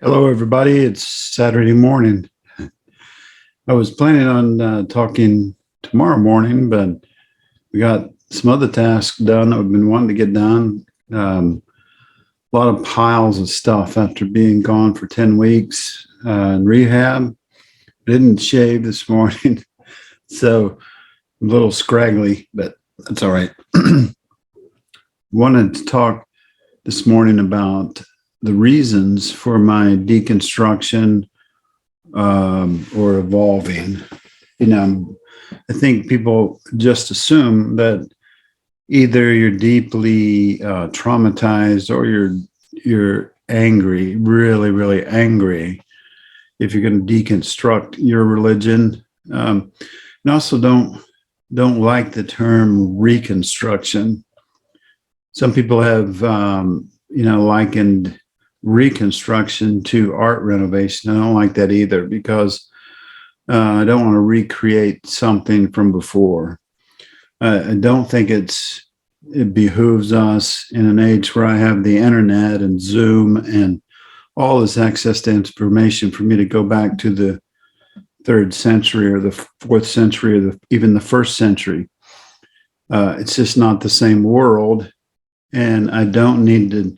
Hello, everybody. It's Saturday morning. I was planning on talking tomorrow morning, but we got some other tasks done that we've been wanting to get done. A lot of piles of stuff after being gone for 10 weeks in rehab. Didn't shave this morning, so I'm a little scraggly, but that's all right. Wanted to talk this morning about the reasons for my deconstruction or evolving. I think people just assume that either you're deeply traumatized or you're angry, really, really angry, if you're going to deconstruct your religion. And also don't like the term reconstruction. Some people have likened reconstruction to art renovation. I don't like that either, because I don't want to recreate something from before. I don't think it behooves us in an age where I have the internet and Zoom and all this access to information for me to go back to the 3rd century or the 4th century or even the 1st century. It's just not the same world. And I don't need to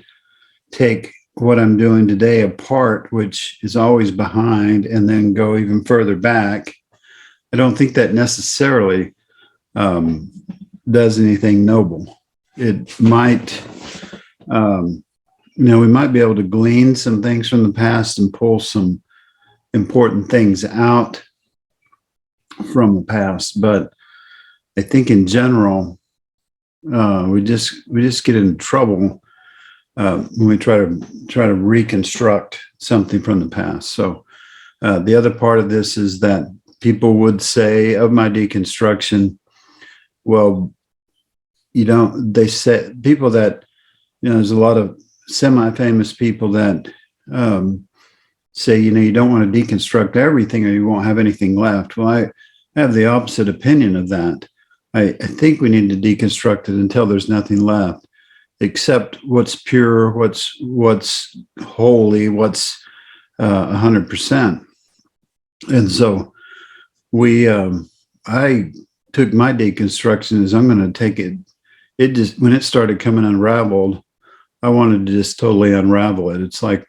take what I'm doing today apart, which is always behind, and then go even further back. I don't think that necessarily does anything noble. It might, we might be able to glean some things from the past and pull some important things out from the past. But I think in general, we just get in trouble when we try to reconstruct something from the past. So the other part of this is that people would say of my deconstruction, well, they say people that, there's a lot of semi-famous people that say, you don't want to deconstruct everything or you won't have anything left. Well, I have the opposite opinion of that. I think we need to deconstruct it until there's nothing left, except what's pure, what's holy, what's 100%. And so I took my deconstruction as I'm going to take it. It just, when it started coming unraveled, I wanted to just totally unravel it. It's like,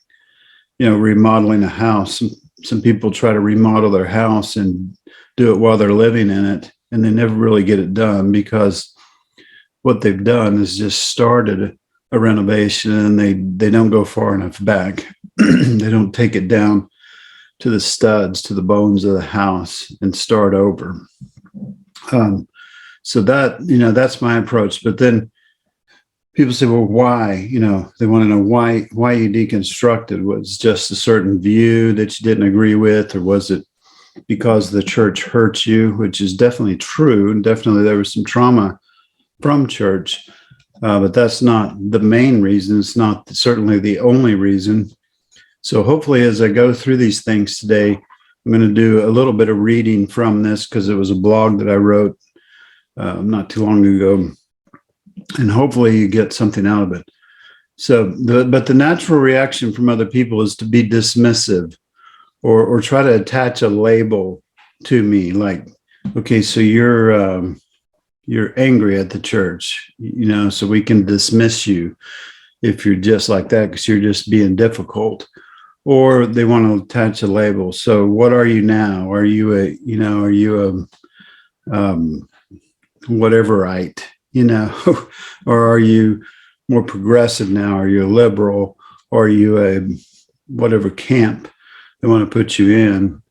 remodeling a house. Some people try to remodel their house and do it while they're living in it, and they never really get it done, because what they've done is just started a renovation and they don't go far enough back. They don't take it down to the studs, to the bones of the house, and start over. So that's my approach. But then people say, well, why? They want to know why you deconstructed. Was just a certain view that you didn't agree with, or was it because the church hurt you, which is definitely true. And definitely there was some trauma from church, but that's not the main reason. It's not certainly the only reason. So hopefully as I go through these things today, I'm going to do a little bit of reading from this, because it was a blog that I wrote not too long ago, and hopefully you get something out of it. But the natural reaction from other people is to be dismissive, or try to attach a label to me, like, okay, so you're angry at the church, so we can dismiss you if you're just like that, because you're just being difficult. Or they want to attach a label. So what are you now? Are you a whateverite, or are you more progressive now? Are you a liberal? Or are you a whatever camp they want to put you in?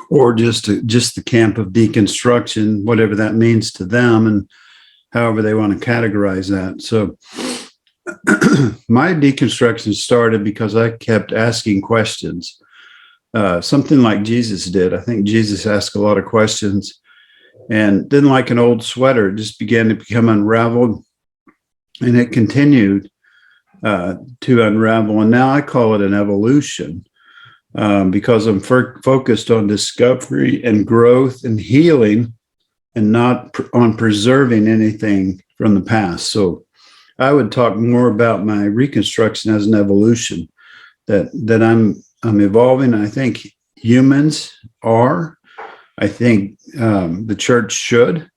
Or just the camp of deconstruction, whatever that means to them, and however they want to categorize that. So my deconstruction started because I kept asking questions, something like Jesus did. I think Jesus asked a lot of questions, and then, like an old sweater, it just began to become unraveled, and it continued to unravel. And now I call it an evolution. Because I'm focused on discovery and growth and healing, and not on preserving anything from the past. So I would talk more about my reconstruction as an evolution. that I'm evolving. I think humans are. I think the church should,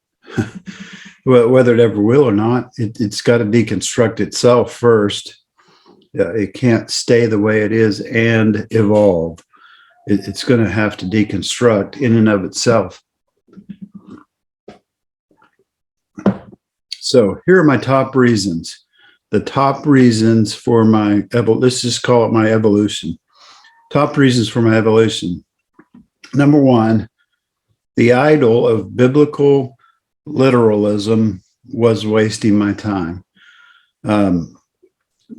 well, whether it ever will or not. It's got to deconstruct itself first. It can't stay the way it is and evolve. It's going to have to deconstruct in and of itself. So here are my top reasons. The top reasons for let's just call it my evolution. Top reasons for my evolution. Number one, the idol of biblical literalism was wasting my time.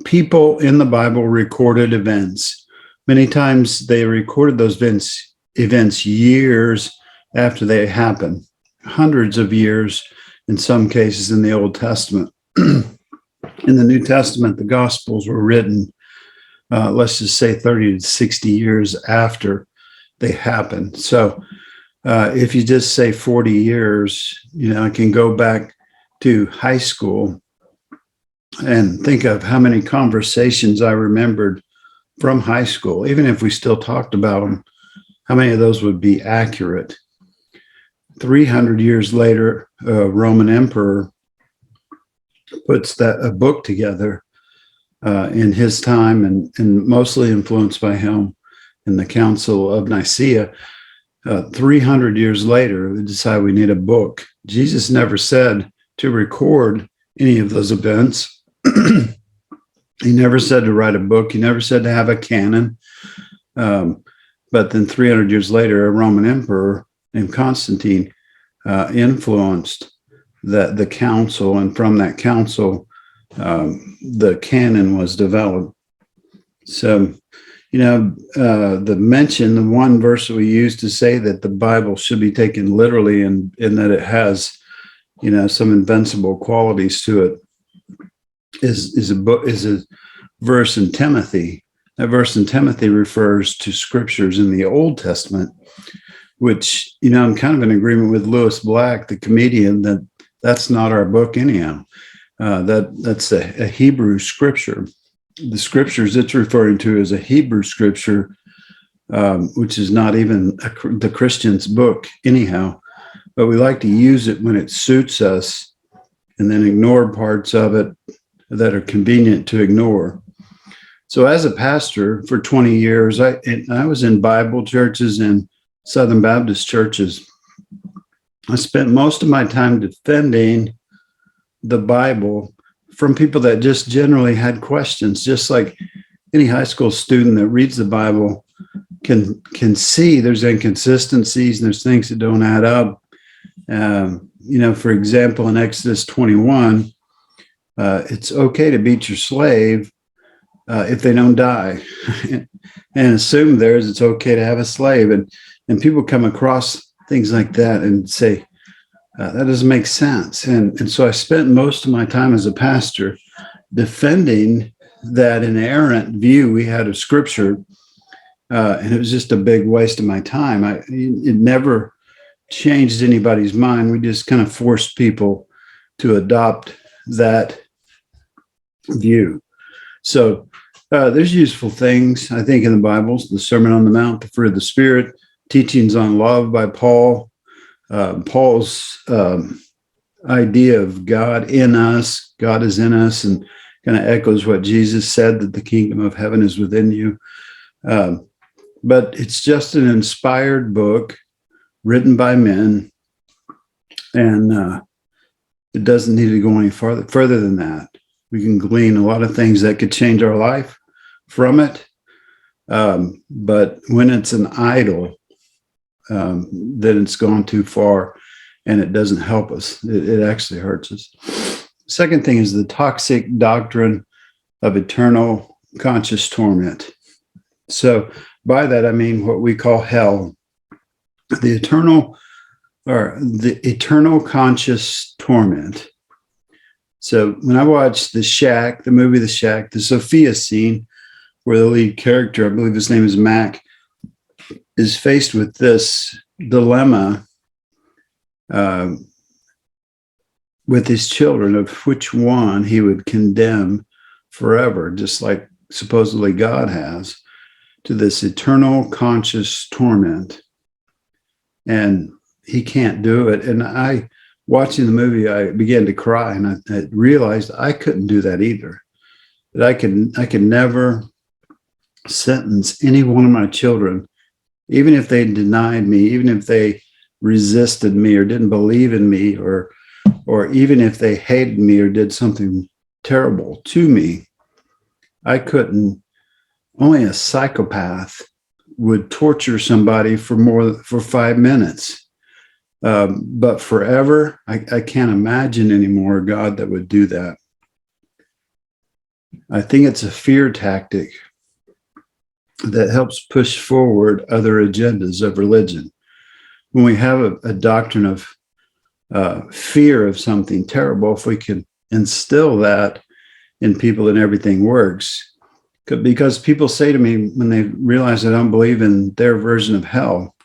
People in the Bible recorded events. Many times they recorded those events years after they happened, hundreds of years in some cases in the Old Testament. In the New Testament, the Gospels were written, let's just say 30 to 60 years after they happened. So if you just say 40 years, I can go back to high school and think of how many conversations I remembered from high school, even if we still talked about them, how many of those would be accurate? 300 years later, a Roman emperor puts a book together in his time and mostly influenced by him in the Council of Nicaea. 300 years later, we decide we need a book. Jesus never said to record any of those events. He never said to write a book. He never said to have a canon. But then 300 years later, a Roman emperor named Constantine influenced the council, and from that council, the canon was developed. So, the one verse that we use to say that the Bible should be taken literally and that it has, some invincible qualities to it is a verse in Timothy. That verse in Timothy refers to scriptures in the Old Testament, which, I'm kind of in agreement with Lewis Black, the comedian, that's not our book anyhow. That's a Hebrew scripture. The scriptures it's referring to is a Hebrew scripture, which is not even the Christian's book anyhow, but we like to use it when it suits us and then ignore parts of it that are convenient to ignore. So as a pastor for 20 years, I was in Bible churches and Southern Baptist churches. I spent most of my time defending the Bible from people that just generally had questions, just like any high school student that reads the Bible can see there's inconsistencies and there's things that don't add up. For example, in Exodus 21, it's okay to beat your slave if they don't die, and assume it's okay to have a slave. And people come across things like that and say, that doesn't make sense. And so I spent most of my time as a pastor defending that inerrant view we had of Scripture. And it was just a big waste of my time. It never changed anybody's mind. We just kind of forced people to adopt that view. So there's useful things, I think, in the Bibles: the Sermon on the Mount, the fruit of the Spirit, teachings on love by Paul. Paul's idea of God in us, God is in us, and kind of echoes what Jesus said, that the kingdom of heaven is within you. But it's just an inspired book written by men, and it doesn't need to go any further than that. We can glean a lot of things that could change our life from it. But when it's an idol, then it's gone too far and it doesn't help us. It actually hurts us. Second thing is the toxic doctrine of eternal conscious torment. So by that, I mean what we call hell. The eternal conscious torment. So when I watched the movie The Shack, the Sophia scene, where the lead character, I believe his name is Mac, is faced with this dilemma with his children of which one he would condemn forever, just like supposedly God has, to this eternal conscious torment. And he can't do it. And watching the movie, I began to cry, and I realized I couldn't do that either. That I could never sentence any one of my children, even if they denied me, even if they resisted me or didn't believe in me, or even if they hated me or did something terrible to me. I couldn't. Only a psychopath would torture somebody for 5 minutes. But forever, I can't imagine anymore a God that would do that. I think it's a fear tactic that helps push forward other agendas of religion. When we have a doctrine of fear of something terrible, if we can instill that in people, and everything works. Because people say to me, when they realize I don't believe in their version of hell,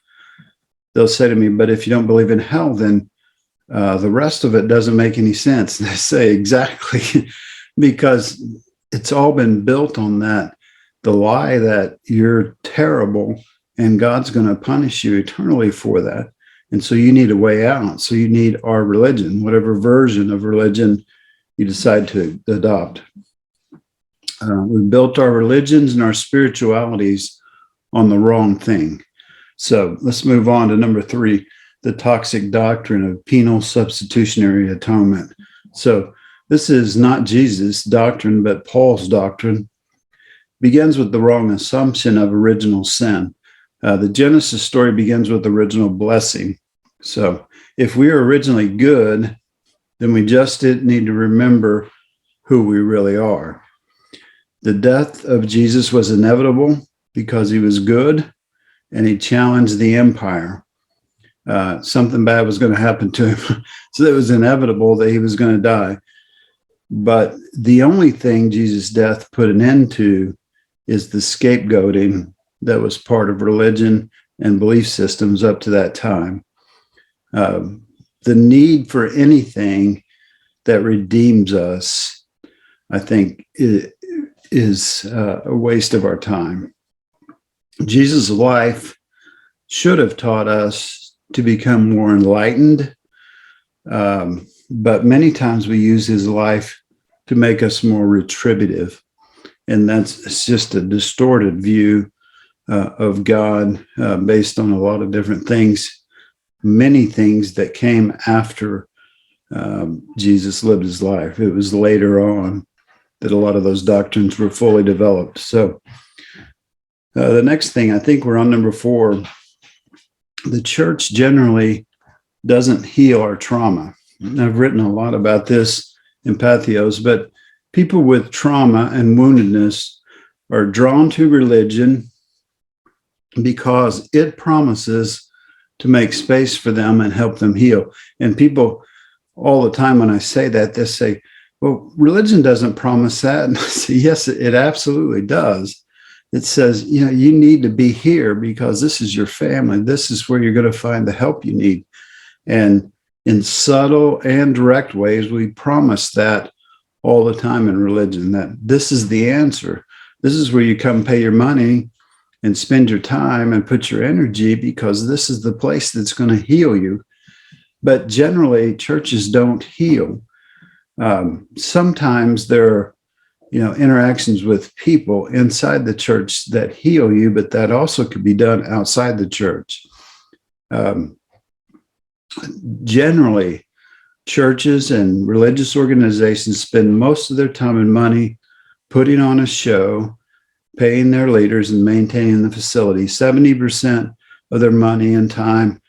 they'll say to me, but if you don't believe in hell, then the rest of it doesn't make any sense. And I say, exactly, because it's all been built on that, the lie that you're terrible and God's going to punish you eternally for that. And so you need a way out. So you need our religion, whatever version of religion you decide to adopt. We built our religions and our spiritualities on the wrong thing. So let's move on to number 3, the toxic doctrine of penal substitutionary atonement. So this is not Jesus' doctrine, but Paul's doctrine. Begins with the wrong assumption of original sin. The Genesis story begins with original blessing. So if we were originally good, then we just didn't need to remember who we really are. The death of Jesus was inevitable because he was good and he challenged the empire. Something bad was going to happen to him. So it was inevitable that he was going to die. But the only thing Jesus' death put an end to is the scapegoating that was part of religion and belief systems up to that time. The need for anything that redeems us, I think, is a waste of our time. Jesus' life should have taught us to become more enlightened, but many times we use his life to make us more retributive. And it's just a distorted view of God based on a lot of different things, many things that came after Jesus lived his life. It was later on that a lot of those doctrines were fully developed. So the next thing, I think we're on number 4. The church generally doesn't heal our trauma. And I've written a lot about this in Patheos, but people with trauma and woundedness are drawn to religion because it promises to make space for them and help them heal. And people all the time, when I say that, they say, well, religion doesn't promise that. And I say, yes, it absolutely does. It says, you need to be here because this is your family. This is where you're going to find the help you need. And in subtle and direct ways, we promise that all the time in religion, that this is the answer. This is where you come pay your money and spend your time and put your energy, because this is the place that's going to heal you. But generally, churches don't heal. Sometimes there are, interactions with people inside the church that heal you, but that also could be done outside the church. Generally, churches and religious organizations spend most of their time and money putting on a show, paying their leaders, and maintaining the facility. 70% of their money and time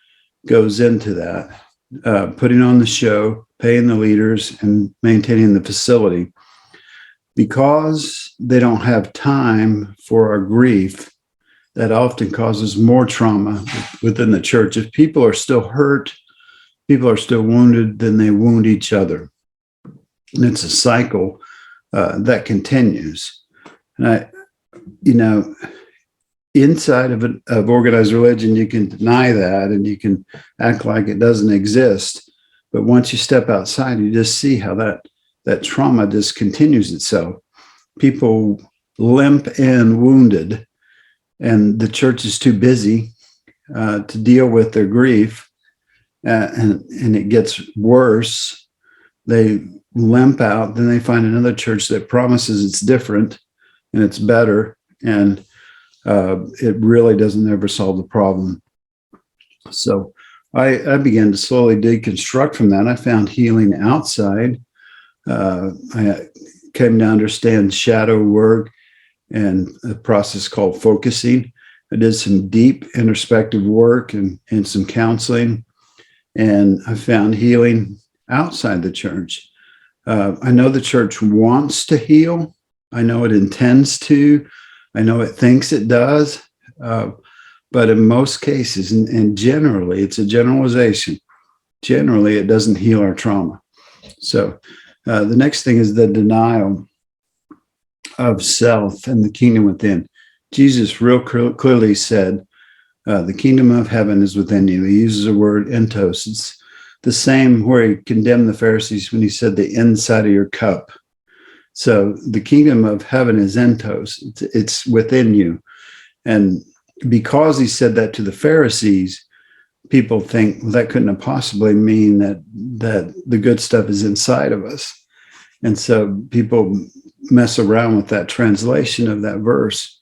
goes into that, putting on the show, paying the leaders, and maintaining the facility. Because they don't have time for our grief, that often causes more trauma within the church. If people are still hurt, people are still wounded, then they wound each other. And it's a cycle that continues. And inside of organized religion, you can deny that and you can act like it doesn't exist. But once you step outside, you just see how that trauma just continues itself. People limp and wounded, and the church is too busy to deal with their grief, and it gets worse. They limp out, then they find another church that promises it's different and it's better, and it really doesn't ever solve the problem. So I began to slowly deconstruct from that. I found healing outside. I came to understand shadow work and a process called focusing. I did some deep introspective work and some counseling, and I found healing outside the church. I know the church wants to heal. I know it intends to. I know it thinks it does. But in most cases, and generally, it's a generalization, generally it doesn't heal our trauma. So the next thing is the denial of self and the kingdom within. Jesus real clearly said, the kingdom of heaven is within you. He uses the word entos. It's the same where he condemned the Pharisees when he said the inside of your cup. So the kingdom of heaven is entos. It's within you. And because he said that to the Pharisees, people think, well, that couldn't have possibly mean that the good stuff is inside of us. And so people mess around with that translation of that verse.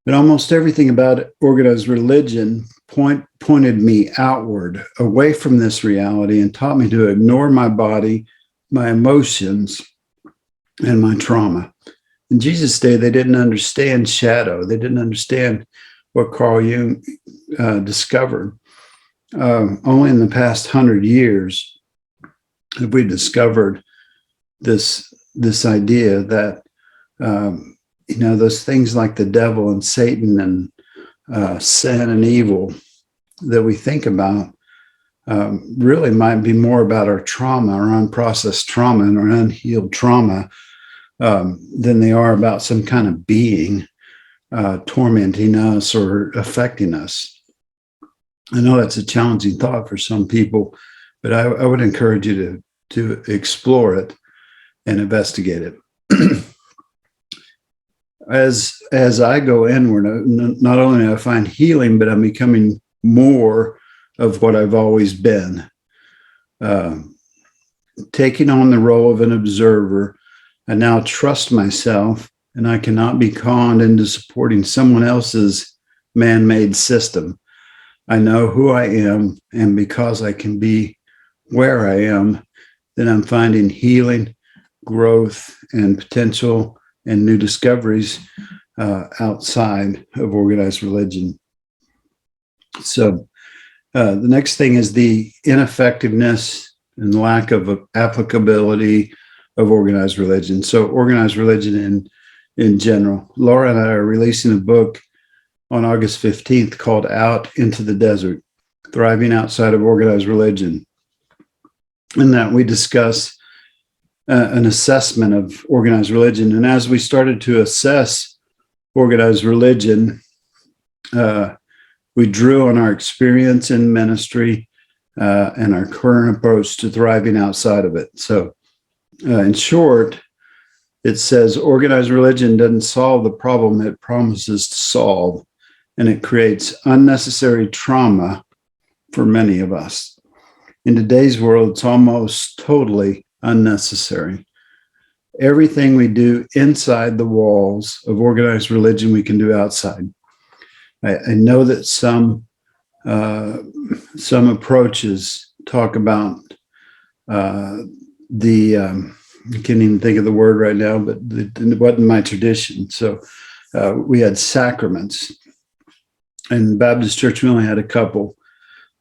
But almost everything about organized religion pointed me outward, away from this reality, and taught me to ignore my body, my emotions, and my trauma. In Jesus' day, they didn't understand shadow. They didn't understand what Carl Jung discovered. Only in the past 100 years have we discovered this idea that those things like the devil and Satan and sin and evil that we think about really might be more about our trauma, our unprocessed trauma and our unhealed trauma than they are about some kind of being tormenting us or affecting us. I know that's a challenging thought for some people, but I would encourage you to explore it and investigate it. As I go inward, not only do I find healing, but I'm becoming more of what I've always been. Taking on the role of an observer, I now trust myself, and I cannot be conned into supporting someone else's man-made system. I know who I am, and because I can be where I am, then I'm finding healing, growth, and potential and new discoveries outside of organized religion. So the next thing is the ineffectiveness and lack of applicability of organized religion. So organized religion in general. Laura and I are releasing a book on August 15th called Out into the Desert, Thriving Outside of Organized Religion. In that we discuss an assessment of organized religion. And as we started to assess organized religion, we drew on our experience in ministry and our current approach to thriving outside of it. So in short, it says organized religion doesn't solve the problem it promises to solve, and it creates unnecessary trauma for many of us. In today's world, it's almost totally unnecessary. Everything we do inside the walls of organized religion, we can do outside. I know that some approaches talk about I can't even think of the word right now, but it wasn't my tradition. So we had sacraments. In the Baptist church, we only had a couple,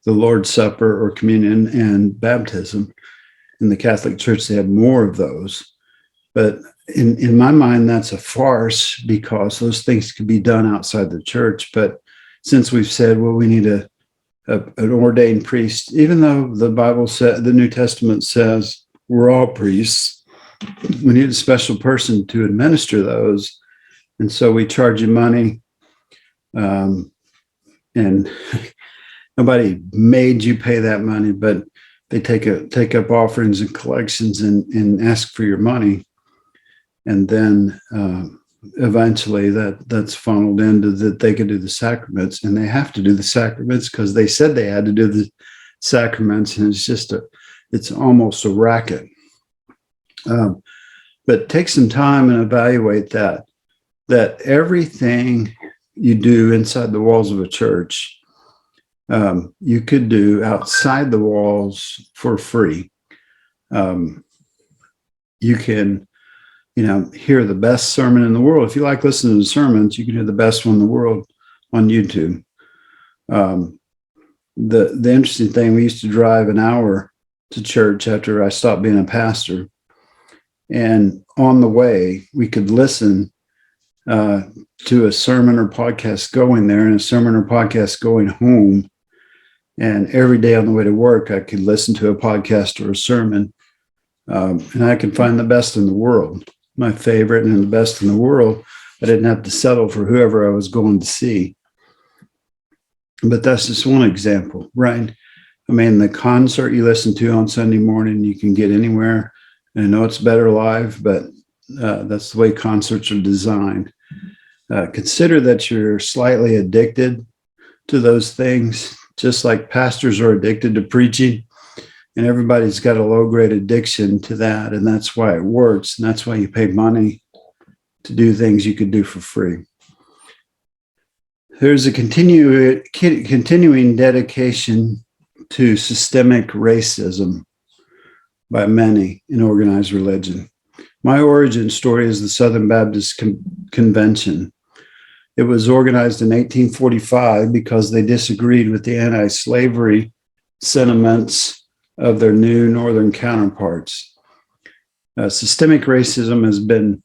the Lord's Supper or communion and baptism. In the Catholic Church, they had more of those. But in my mind, that's a farce because those things could be done outside the church. But since we've said, well, we need an ordained priest, even though the Bible said, the New Testament says we're all priests, we need a special person to administer those. And so we charge you money. And nobody made you pay that money, but they take up offerings and collections and ask for your money. And then eventually that's funneled into that they could do the sacraments, and they have to do the sacraments because they said they had to do the sacraments, and it's almost a racket. But take some time and evaluate that everything you do inside the walls of a church, you could do outside the walls for free. You can, hear the best sermon in the world. If you like listening to sermons, you can hear the best one in the world on YouTube. The interesting thing, we used to drive an hour to church after I stopped being a pastor. And on the way, we could listen to a sermon or podcast going there and a sermon or podcast going home. And every day on the way to work, I could listen to a podcast or a sermon. And I could find the best in the world, my favorite and the best in the world. I didn't have to settle for whoever I was going to see. But that's just one example, right? I mean, the concert you listen to on Sunday morning, you can get anywhere. And I know it's better live, but that's the way concerts are designed. Consider that you're slightly addicted to those things, just like pastors are addicted to preaching. And everybody's got a low-grade addiction to that, and that's why it works, and that's why you pay money to do things you could do for free. There's a continuing dedication to systemic racism by many in organized religion. My origin story is the Southern Baptist Convention. It was organized in 1845 because they disagreed with the anti-slavery sentiments of their new Northern counterparts. Systemic racism has been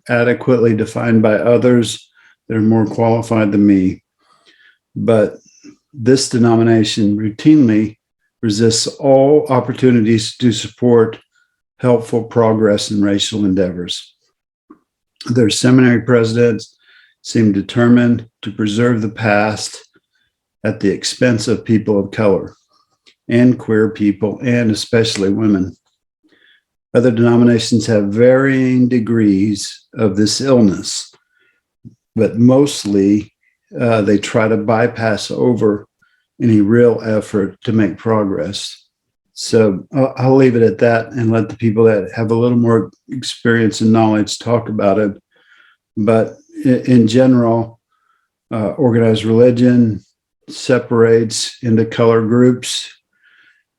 adequately defined by others that are more qualified than me, but this denomination routinely resists all opportunities to support helpful progress in racial endeavors. Their seminary presidents seem determined to preserve the past at the expense of people of color and queer people, and especially women. Other denominations have varying degrees of this illness, but mostly they try to bypass over any real effort to make progress. So I'll leave it at that and let the people that have a little more experience and knowledge talk about it. But in general, organized religion separates into color groups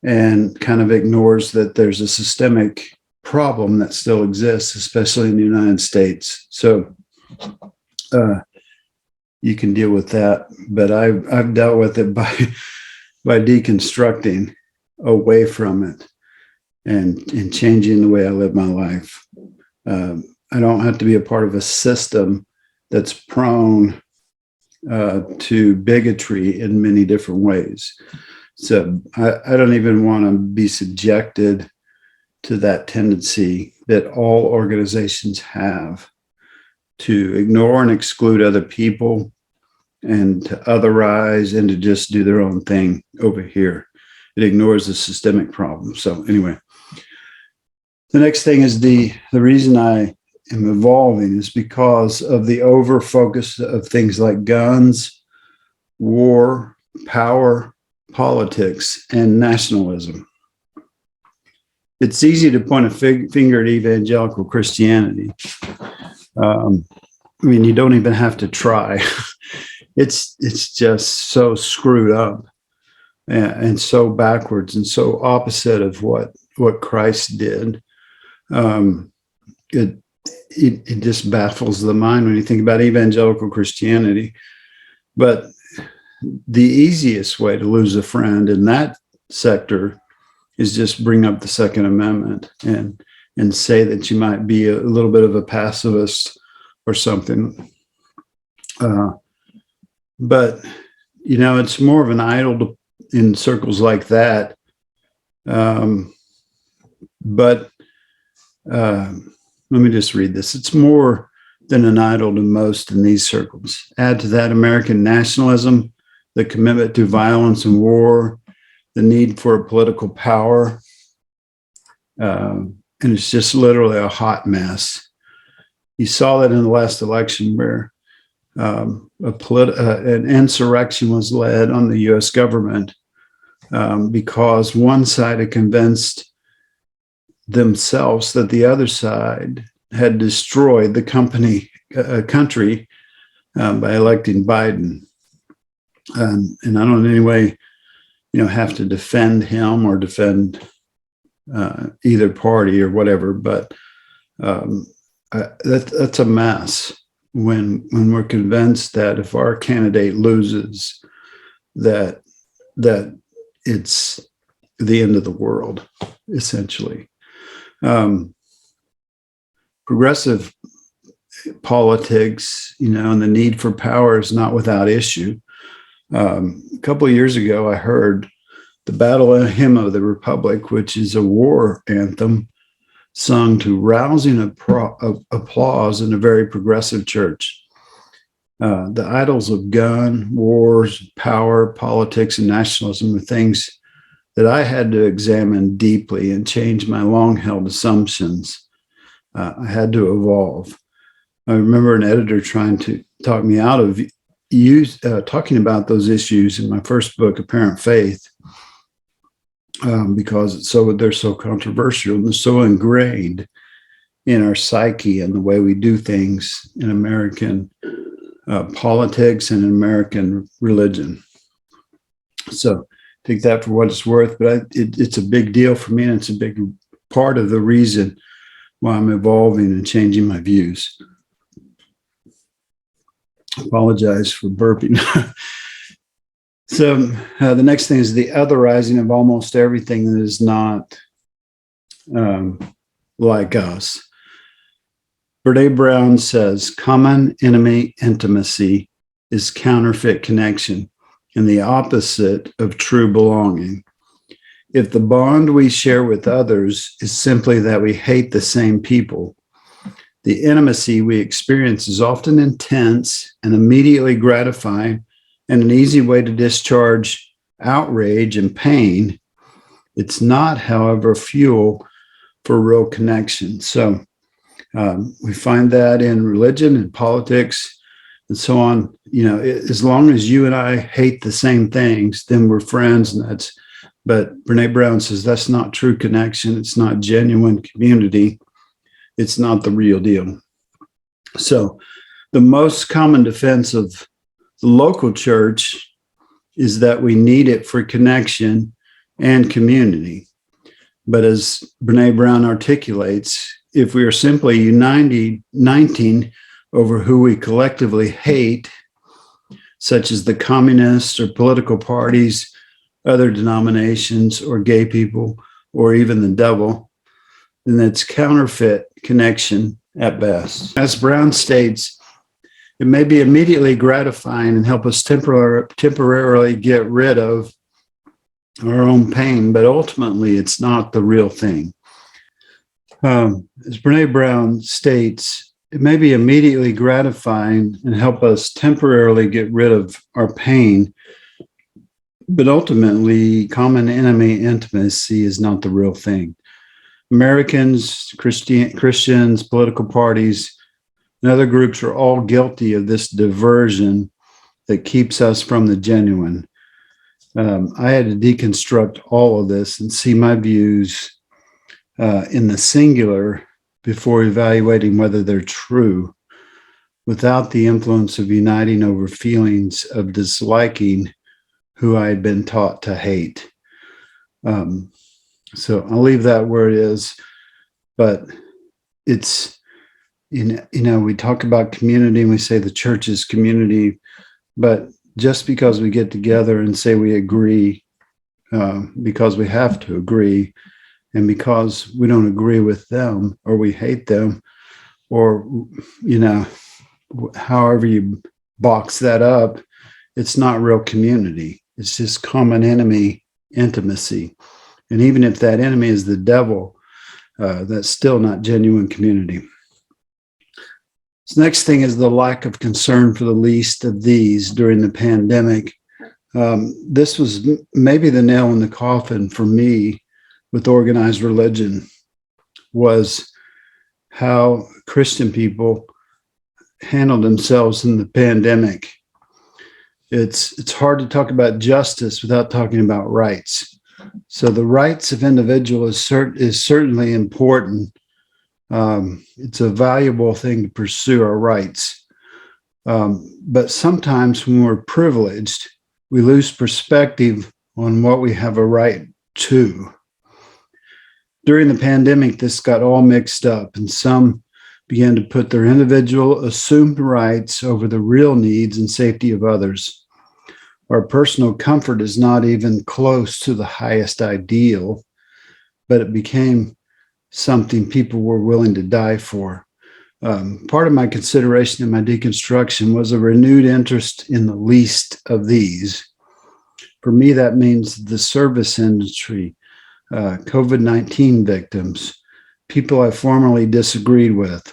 and kind of ignores that there's a systemic problem that still exists, especially in the United States. So you can deal with that, but I've dealt with it by deconstructing away from it and changing the way I live my life. I don't have to be a part of a system that's prone to bigotry in many different ways. So I don't even want to be subjected to that tendency that all organizations have to ignore and exclude other people and to otherize and to just do their own thing over here. It ignores the systemic problem. So anyway, the next thing is the reason I am evolving is because of the over focus of things like guns, war, power, politics, and nationalism. It's easy to point a finger at evangelical Christianity. You don't even have to try. It's just so screwed up and so backwards and so opposite of what Christ did. It just baffles the mind when you think about evangelical Christianity. But the easiest way to lose a friend in that sector is just bring up the Second Amendment and say that you might be a little bit of a pacifist or something. But, it's more of an idol in circles like that. But let me just read this. It's more than an idol to most in these circles. Add to that American nationalism, the commitment to violence and war, the need for political power. And it's just literally a hot mess. You saw that in the last election where an insurrection was led on the U.S. government because one side had convinced themselves that the other side had destroyed the country by electing Biden. And I don't in any way, have to defend him or defend either party or whatever, but that's a mess when we're convinced that if our candidate loses, that it's the end of the world, essentially. Progressive politics, and the need for power is not without issue. A couple of years ago, I heard the Battle Hymn of the Republic, which is a war anthem sung to rousing applause in a very progressive church. The idols of gun, wars, power, politics, and nationalism are things that I had to examine deeply and change my long-held assumptions. I had to evolve. I remember an editor trying to talk me out of talking about those issues in my first book, Apparent Faith, because they're so controversial and they're so ingrained in our psyche and the way we do things in American politics and in American religion. So take that for what it's worth, but it's a big deal for me, and it's a big part of the reason why I'm evolving and changing my views. Apologize for burping. So the next thing is the otherizing of almost everything that is not like us. Brene Brown says, common enemy intimacy is counterfeit connection and the opposite of true belonging. If the bond we share with others is simply that we hate the same people, the intimacy we experience is often intense and immediately gratifying and an easy way to discharge outrage and pain. It's not, however, fuel for real connection. So we find that in religion and politics and so on. As long as you and I hate the same things, then we're friends. But Brene Brown says that's not true connection. It's not genuine community. It's not the real deal. So the most common defense of the local church is that we need it for connection and community. But as Brene Brown articulates, if we are simply uniting over who we collectively hate, such as the communists or political parties, other denominations, or gay people, or even the devil, then that's counterfeit connection at best. As Brown states, it may be immediately gratifying and help us temporarily get rid of our own pain, but ultimately it's not the real thing. As Brene Brown states, it may be immediately gratifying and help us temporarily get rid of our pain, but ultimately common enemy intimacy is not the real thing. Americans, Christians, political parties, and other groups are all guilty of this diversion that keeps us from the genuine. I had to deconstruct all of this and see my views in the singular before evaluating whether they're true, without the influence of uniting over feelings of disliking who I had been taught to hate. So I'll leave that where it is, but it's, we talk about community and we say the church is community, but just because we get together and say we agree, because we have to agree, and because we don't agree with them or we hate them, or, however you box that up, it's not real community. It's just common enemy intimacy. And even if that enemy is the devil, that's still not genuine community. This next thing is the lack of concern for the least of these during the pandemic. This was maybe the nail in the coffin for me with organized religion, was how Christian people handled themselves in the pandemic. It's hard to talk about justice without talking about rights. So the rights of individuals is certainly important. It's a valuable thing to pursue our rights. But sometimes when we're privileged, we lose perspective on what we have a right to. During the pandemic, this got all mixed up, and some began to put their individual assumed rights over the real needs and safety of others. Our personal comfort is not even close to the highest ideal, but it became something people were willing to die for. Part of my consideration in my deconstruction was a renewed interest in the least of these. For me, that means the service industry, COVID-19 victims, people I formerly disagreed with.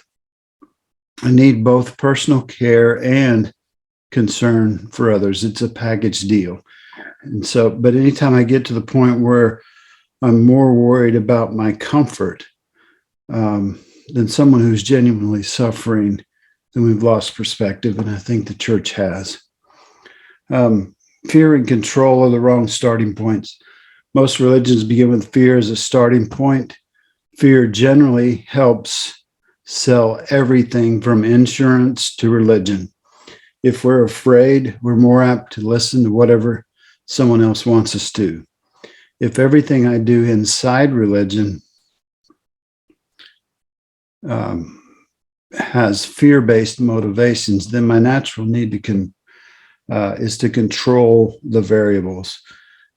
I need both personal care and concern for others. It's a package deal. And so, but anytime I get to the point where I'm more worried about my comfort than someone who's genuinely suffering, then we've lost perspective, and I think the church has. Fear and control are the wrong starting points. Most religions begin with fear as a starting point. Fear generally helps sell everything from insurance to religion. If we're afraid, we're more apt to listen to whatever someone else wants us to. If everything I do inside religion has fear-based motivations, then my natural need is to control the variables.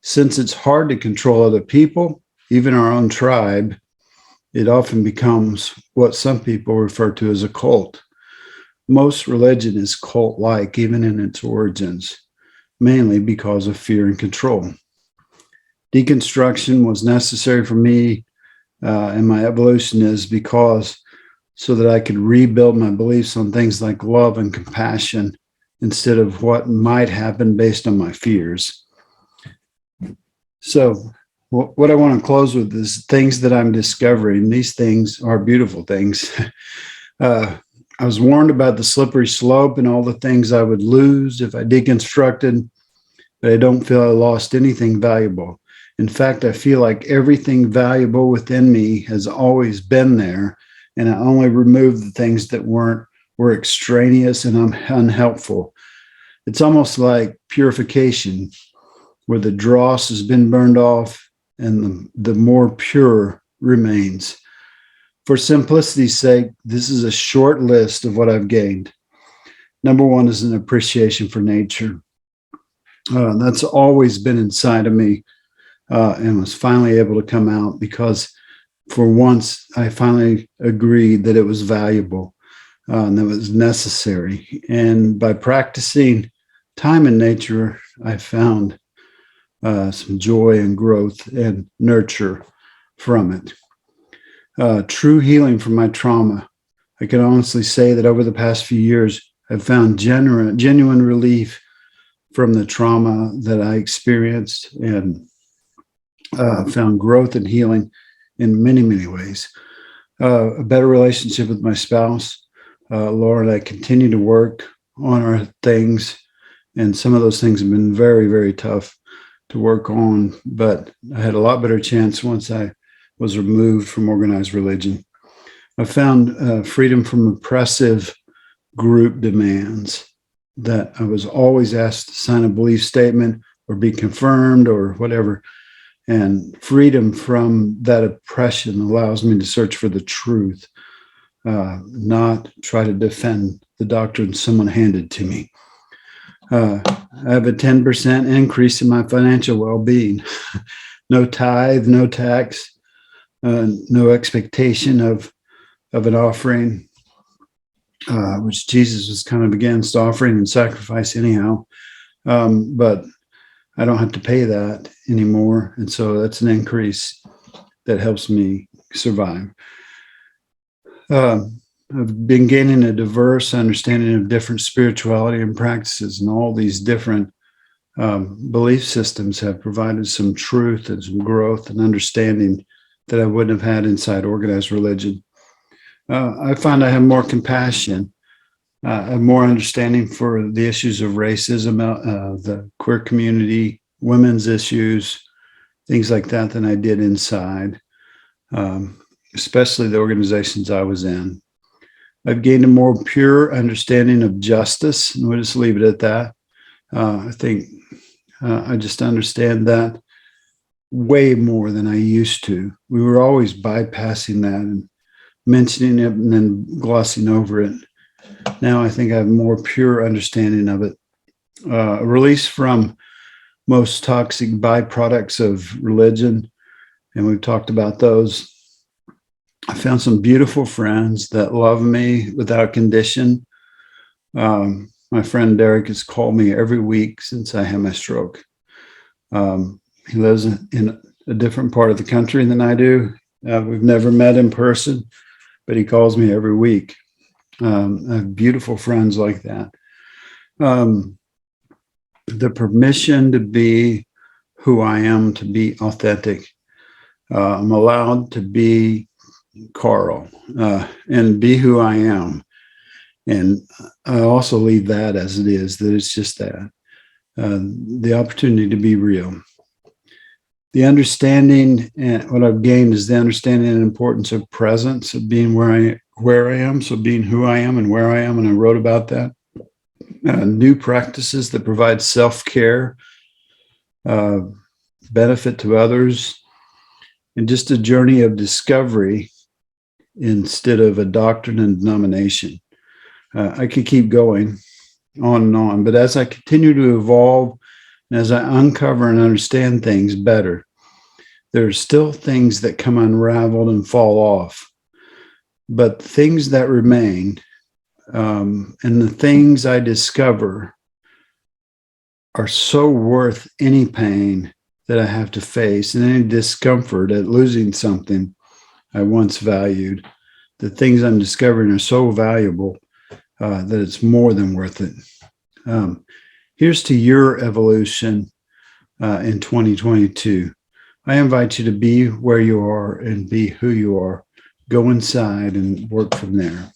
Since it's hard to control other people, even our own tribe, it often becomes what some people refer to as a cult. Most religion is cult-like, even in its origins, mainly because of fear and control. Deconstruction was necessary for me and my evolution is because so that I could rebuild my beliefs on things like love and compassion instead of what might happen based on my fears. So what I want to close with is things that I'm discovering. These things are beautiful things. I was warned about the slippery slope and all the things I would lose if I deconstructed, but I don't feel I lost anything valuable. In fact, I feel like everything valuable within me has always been there, and I only removed the things that were extraneous and unhelpful. It's almost like purification, where the dross has been burned off and the more pure remains. For simplicity's sake, this is a short list of what I've gained. Number one is an appreciation for nature. That's always been inside of me and was finally able to come out because for once I finally agreed that it was valuable and that it was necessary. And by practicing time in nature, I found some joy and growth and nurture from it. True healing from my trauma. I can honestly say that over the past few years, I've found genuine relief from the trauma that I experienced and found growth and healing in many, many ways. A better relationship with my spouse. Laura and I continue to work on our things, and some of those things have been very, very tough to work on, but I had a lot better chance once I was removed from organized religion. I found freedom from oppressive group demands that I was always asked to sign a belief statement or be confirmed or whatever. And freedom from that oppression allows me to search for the truth, not try to defend the doctrine someone handed to me. I have a 10% increase in my financial well-being. No tithe, no tax, no expectation of an offering, which Jesus was kind of against offering and sacrifice anyhow. But I don't have to pay that anymore. And so that's an increase that helps me survive. I've been gaining a diverse understanding of different spirituality and practices, and all these different belief systems have provided some truth and some growth and understanding that I wouldn't have had inside organized religion. I find I have more compassion, I have more understanding for the issues of racism, the queer community, women's issues, things like that than I did inside, especially the organizations I was in. I've gained a more pure understanding of justice, and we'll just leave it at that. I think I just understand that way more than I used to. We were always bypassing that and mentioning it and then glossing over it. Now I think I have more pure understanding of it. A release from most toxic byproducts of religion, and we've talked about those. I found some beautiful friends that love me without condition. My friend Derek has called me every week since I had my stroke. He lives in a different part of the country than I do. We've never met in person, but he calls me every week. I have beautiful friends like that. The permission to be who I am, to be authentic. I'm allowed to be Karl and be who I am. And I also leave that as it is, that it's just that. The opportunity to be real. The understanding, and what I've gained is the understanding and importance of presence, of being where I am, so being who I am and where I am, and I wrote about that. New practices that provide self-care, benefit to others, and just a journey of discovery instead of a doctrine and denomination. I could keep going on and on, but as I continue to evolve and as I uncover and understand things better, there are still things that come unraveled and fall off. But things that remain, and the things I discover are so worth any pain that I have to face and any discomfort at losing something I once valued. The things I'm discovering are so valuable that it's more than worth it. Here's to your evolution in 2022. I invite you to be where you are and be who you are. Go inside and work from there.